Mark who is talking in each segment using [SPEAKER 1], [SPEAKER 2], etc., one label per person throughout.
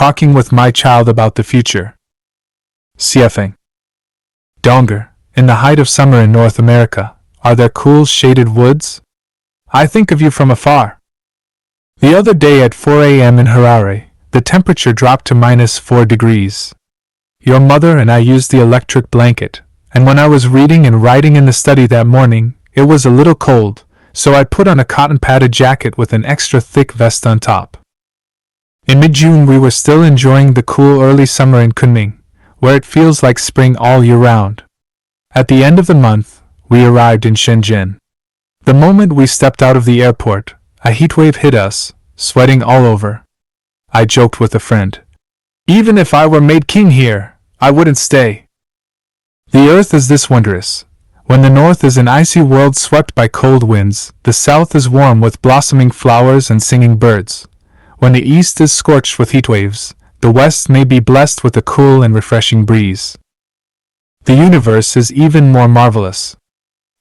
[SPEAKER 1] talking with my child about the future. CFing. Donger, in the height of summer in North America, are there cool shaded woods? I think of you from afar. The other day at 4 a.m. in Harare, the temperature dropped to -4 degrees. Your mother and I used the electric blanket, and when I was reading and writing in the study that morning, it was a little cold, so I put on a cotton padded jacket with an extra thick vest on top. In mid-June we were still enjoying the cool early summer in Kunming, where it feels like spring all year round. At the end of the month, we arrived in Shenzhen. The moment we stepped out of the airport, a heatwave hit us, sweating all over. I joked with a friend. Even if I were made king here, I wouldn't stay. The earth is this wondrous. When the north is an icy world swept by cold winds, the south is warm with blossoming flowers and singing birds. When the east is scorched with heat waves, the west may be blessed with a cool and refreshing breeze. The universe is even more marvelous.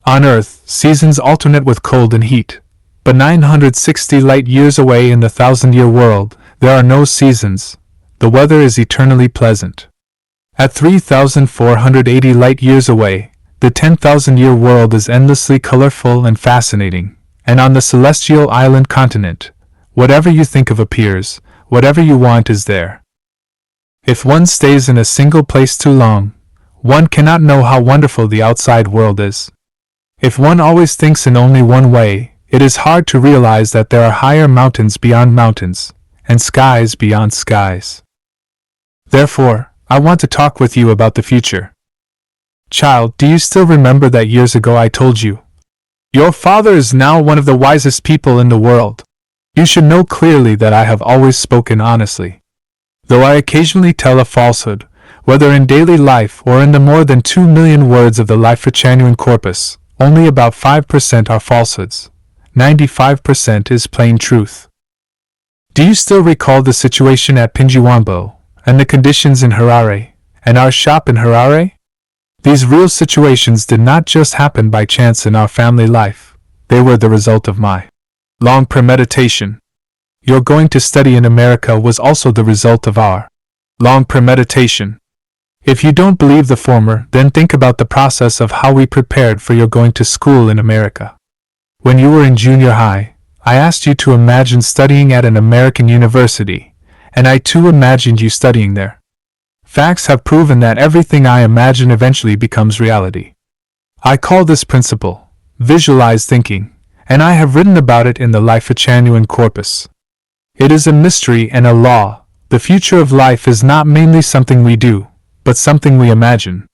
[SPEAKER 1] On Earth, seasons alternate with cold and heat, but 960 light-years away in the 1,000-year world, there are no seasons. The weather is eternally pleasant. At 3,480 light-years away, the 10,000-year world is endlessly colorful and fascinating, and on the celestial island continent, whatever you think of appears, whatever you want is there. If one stays in a single place too long, one cannot know how wonderful the outside world is. If one always thinks in only one way, it is hard to realize that there are higher mountains beyond mountains, and skies beyond skies. Therefore, I want to talk with you about the future. Child, do you still remember that years ago I told you? Your father is now one of the wisest people in the world. You should know clearly that I have always spoken honestly. Though I occasionally tell a falsehood, whether in daily life or in the more than 2 million words of the Lifechanyuan corpus, only about 5% are falsehoods. 95% is plain truth. Do you still recall the situation at Pinjuambo, and the conditions in Harare, and our shop in Harare? These real situations did not just happen by chance in our family life, they were the result of my long premeditation. Your going to study in America was also the result of our long premeditation. If you don't believe the former, then think about the process of how we prepared for your going to school in America. When you were in junior high, I asked you to imagine studying at an American university, and I too imagined you studying there. Facts have proven that everything I imagine eventually becomes reality. I call this principle visualized thinking, and I have written about it in the Lifechanyuan corpus. It is a mystery and a law. The future of life is not mainly something we do, but something we imagine.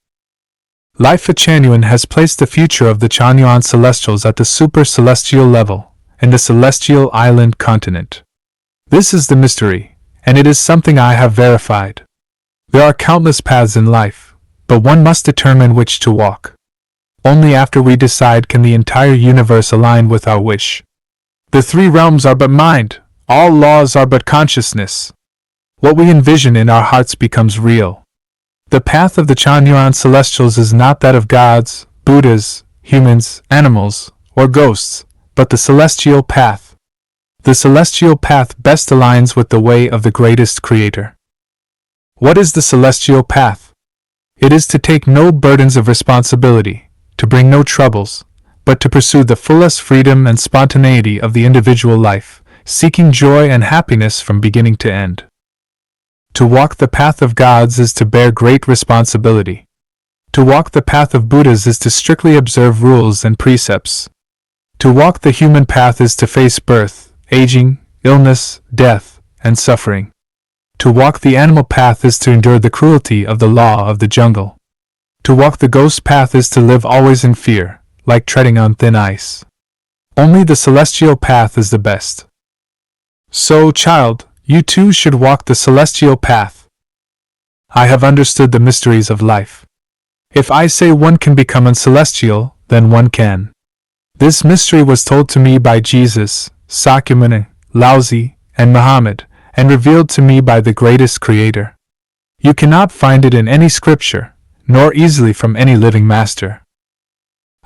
[SPEAKER 1] Lifechanyuan has placed the future of the Chanyuan celestials at the super-celestial level, in the celestial island continent. This is the mystery, and it is something I have verified. There are countless paths in life, but one must determine which to walk. Only after we decide can the entire universe align with our wish. The 3 realms are but mind, all laws are but consciousness. What we envision in our hearts becomes real. The path of the Chanyuan celestials is not that of gods, Buddhas, humans, animals, or ghosts, but the celestial path. The celestial path best aligns with the way of the greatest creator. What is the celestial path? It is to take no burdens of responsibility, to bring no troubles, but to pursue the fullest freedom and spontaneity of the individual life, seeking joy and happiness from beginning to end. To walk the path of gods is to bear great responsibility. To walk the path of Buddhas is to strictly observe rules and precepts. To walk the human path is to face birth, aging, illness, death, and suffering. To walk the animal path is to endure the cruelty of the law of the jungle. To walk the ghost path is to live always in fear, like treading on thin ice. Only the celestial path is the best. So, child, you too should walk the celestial path. I have understood the mysteries of life. If I say one can become uncelestial, then one can. This mystery was told to me by Jesus, Sakyamuni, Laozi, and Muhammad, and revealed to me by the greatest creator. You cannot find it in any scripture, nor easily from any living master.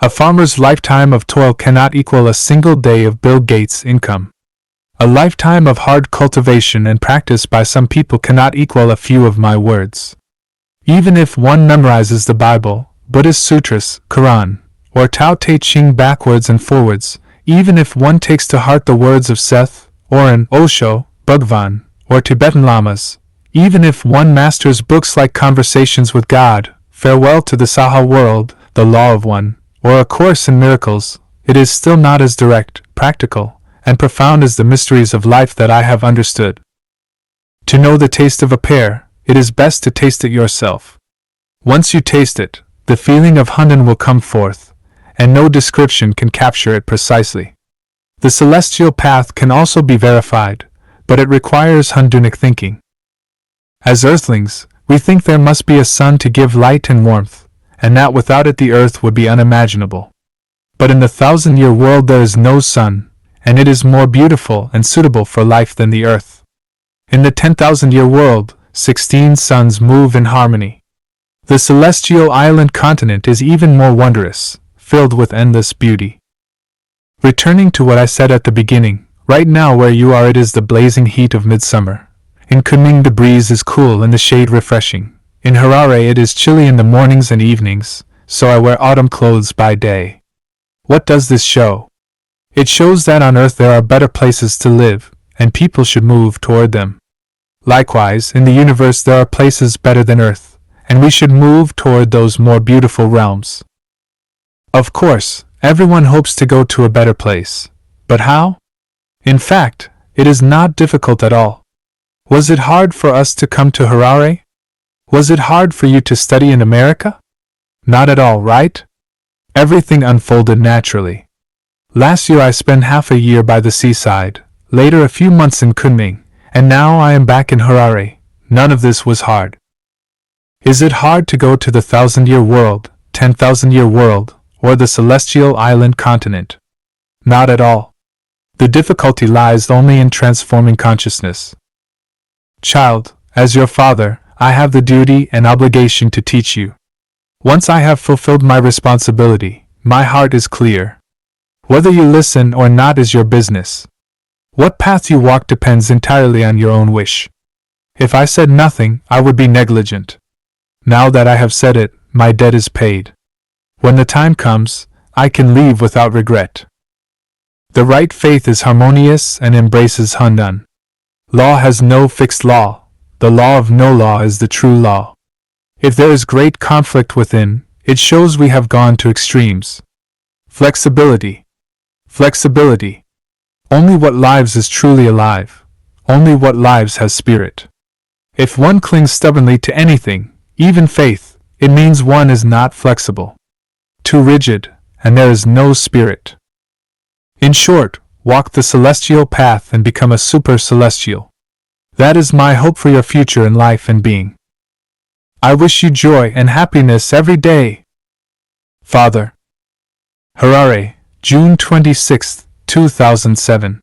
[SPEAKER 1] A farmer's lifetime of toil cannot equal a single day of Bill Gates' income. A lifetime of hard cultivation and practice by some people cannot equal a few of my words. Even if one memorizes the Bible, Buddhist sutras, Quran, or Tao Te Ching backwards and forwards, even if one takes to heart the words of Seth, Oren, Osho, Bhagwan, or Tibetan lamas, even if one masters books like Conversations with God, Farewell to the Saha World, The Law of One, or A Course in Miracles, it is still not as direct, practical, and profound as the mysteries of life that I have understood. To know the taste of a pear, it is best to taste it yourself. Once you taste it, the feeling of Hunan will come forth, and no description can capture it precisely. The celestial path can also be verified, but it requires Hundunic thinking. As earthlings, we think there must be a sun to give light and warmth, and that without it the earth would be unimaginable. But in the 1,000-year world there is no sun, and it is more beautiful and suitable for life than the earth. In the 10,000-year world, 16 suns move in harmony. The celestial island continent is even more wondrous, filled with endless beauty. Returning to what I said at the beginning, right now where you are it is the blazing heat of midsummer. In Kunming the breeze is cool and the shade refreshing. In Harare it is chilly in the mornings and evenings, so I wear autumn clothes by day. What does this show? It shows that on earth there are better places to live, and people should move toward them. Likewise, in the universe there are places better than earth, and we should move toward those more beautiful realms. Of course, everyone hopes to go to a better place. But how? In fact, it is not difficult at all. Was it hard for us to come to Harare? Was it hard for you to study in America? Not at all, right? Everything unfolded naturally. Last year I spent half a year by the seaside, later a few months in Kunming, and now I am back in Harare. None of this was hard. Is it hard to go to the 1,000-year world, 10,000-year world, or the celestial island continent? Not at all. The difficulty lies only in transforming consciousness. Child, as your father, I have the duty and obligation to teach you. Once I have fulfilled my responsibility, my heart is clear. Whether you listen or not is your business. What path you walk depends entirely on your own wish. If I said nothing, I would be negligent. Now that I have said it, my debt is paid. When the time comes, I can leave without regret. The right faith is harmonious and embraces Hunan. Law has no fixed law. The law of no law is the true law. If there is great conflict within, it shows we have gone to extremes. Flexibility. Flexibility. Only what lives is truly alive. Only what lives has spirit. If one clings stubbornly to anything, even faith, it means one is not flexible. Too rigid, and there is no spirit. In short, walk the celestial path and become a super-celestial. That is my hope for your future in life and being. I wish you joy and happiness every day. Father. Harare, June 26, 2007.